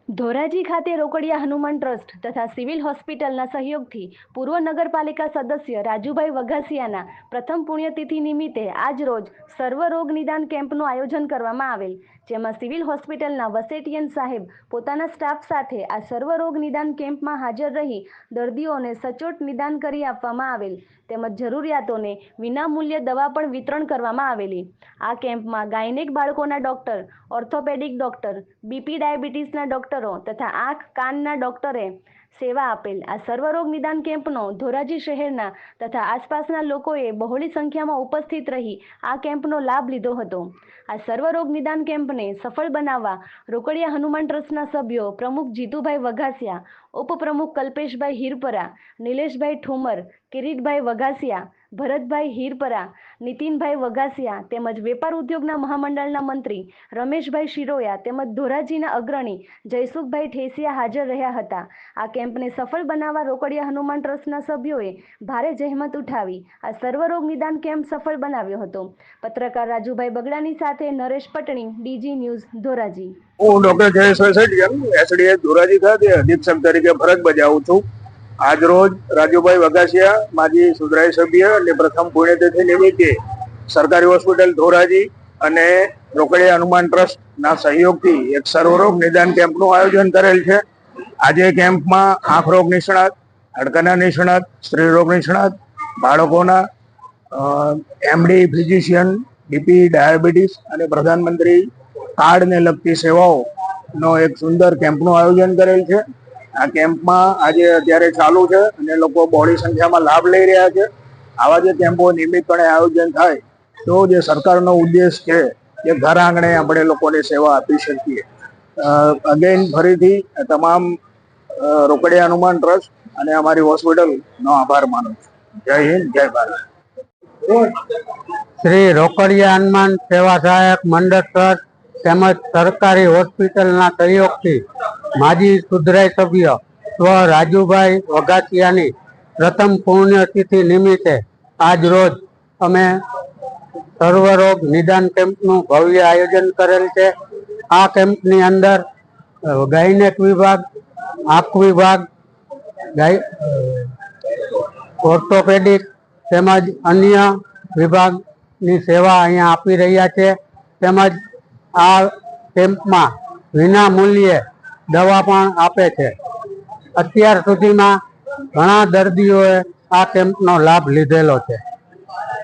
ધોરાજી ખાતે રોકડિયા હનુમાન ટ્રસ્ટ તથા સિવિલ હોસ્પિટલના સહયોગથી પૂર્વ નગરપાલિકા સદસ્ય રાજુભાઈ વઘાસિયાના પ્રથમ પુણ્યતિથિ નિમિત્તે આજ રોજ સર્વરોગ નિદાન કેમ્પનું આયોજન કરવામાં આવેલ, જેમાં સિવિલ હોસ્પિટલના વસેટિયન સાહેબ પોતાના સ્ટાફ સાથે આ સર્વરોગ નિદાન કેમ્પમાં હાજર રહી દર્દીઓને સચોટ નિદાન કરી આપવામાં આવેલ તેમજ જરૂરિયાતોને વિનામૂલ્યે દવા પણ વિતરણ કરવામાં આવેલી। આ કેમ્પમાં ગાયનેક બાળકોના ડોક્ટર, ઓર્થોપેડિક ડોક્ટર, બીપી ડાયાબિટીસના ડોક્ટરો તથા આંખ કાનના ડોક્ટરે સેવા આપેલ। આ સર્વરોગ નિદાન કેમ્પનો ધોરાજી શહેરના તથા આસપાસના લોકોએ બહોળી સંખ્યામાં ઉપસ્થિત રહી આ કેમ્પનો લાભ લીધો હતો। આ સર્વરોગ નિદાન કેમ્પને સફળ બનાવવા રોકડિયા હનુમાન ટ્રસ્ટના સભ્યો પ્રમુખ જીતુભાઈ વઘાસિયા, ઉપપ્રમુખ કલ્પેશભાઈ હિરપરા, નિલેશભાઈ ઠુમર, કિરીટભાઈ વઘાસિયા, ભરતભાઈ હિરપરા, નીતિનભાઈ વઘાસિયા તેમજ વેપાર ઉદ્યોગના મહામંડળના મંત્રી રમેશભાઈ શિરોયા તેમજ ધોરાજીના અગ્રણી જયસુખભાઈ ઠેસિયા હાજર રહ્યા હતા। આ કેમ્પને સફળ બનાવવા રોકડિયા હનુમાન ટ્રસ્ટના સભ્યોએ ભારે જહેમત ઉઠાવી આ સર્વરોગ નિદાન કેમ્પ સફળ બનાવ્યો હતો। પત્રકાર રાજુભાઈ બગડાની સાથે નરેશ પટણી, ડીજી ન્યૂઝ, ધોરાજી। હું ડોક્ટર જયેશભાઈ સેઠિયા એસડીએચ ધોરાજી ખાતે અધિક્ષક તરીકે ફરજ બજાવું છું। આજ રોજ રાજુભાઈ વઘાસિયા માજી સુધરાઈ સભ્ય અને પ્રથમ પુણ્યતિથિ નિમિત્તે સરકારી હોસ્પિટલ ધોરાજી અને રોકડિયા હનુમાન ટ્રસ્ટના સહયોગથી એક સર્વરોગ નિદાન કેમ્પનું આયોજન કરેલ છે। આજે કેમ્પમાં આંખ રોગ નિષ્ણાત, હાડકાના નિષ્ણાત, સ્ત્રી રોગ નિષ્ણાત, બાળકોના એમડી ફિઝિશિયન, બીપી ડાયાબિટીસ અને પ્રધાનમંત્રી કાર્ડને લગતી સેવાઓનો એક સુંદર કેમ્પનું આયોજન કરેલ છે। આ કેમ્પમાં આજે અત્યારે ચાલુ છે અને લોકો બહોળી સંખ્યામાં લાભ લઈ રહ્યા છે। આવા જે કેમ્પો નિયમિતપણે આયોજન થાય તો જે સરકારનો ઉદ્દેશ છે કે ઘર આંગણે આપણે લોકોને સેવા આપી શકીએ। અગેન ફરીથી તમામ રોકડિયા હનુમાન ટ્રસ્ટ અને અમારી હોસ્પિટલનો આભાર માનું છું। જય હિન્દ, જય ભારત। શ્રી રોકડિયા હનુમાન સેવા સહાયક મંડળ ટ્રસ્ટ તેમજ સરકારી હોસ્પિટલના સહયોગથી માજી સુધરાઈ સભ્ય સ્વ રાજુભાઈ વઘાસિયાની પ્રથમ પુણ્યતિથિ નિમિત્તે આજ રોજ અમે સર્વરોગ નિદાન કેમ્પનું ભવ્ય આયોજન કરેલ છે। આ કેમ્પની અંદર ગાયનેક વિભાગ, આંખ વિભાગ, ઓર્થોપેડિક તેમજ અન્ય વિભાગની સેવા અહીંયા આપી રહ્યા છે। તેમજ આ કેમ્પમાં વિના મૂલ્યે દવા પણ આપે છે। અત્યાર સુધીમાં ઘણા દર્દીઓએ આ કેમ્પનો લાભ લીધેલો છે।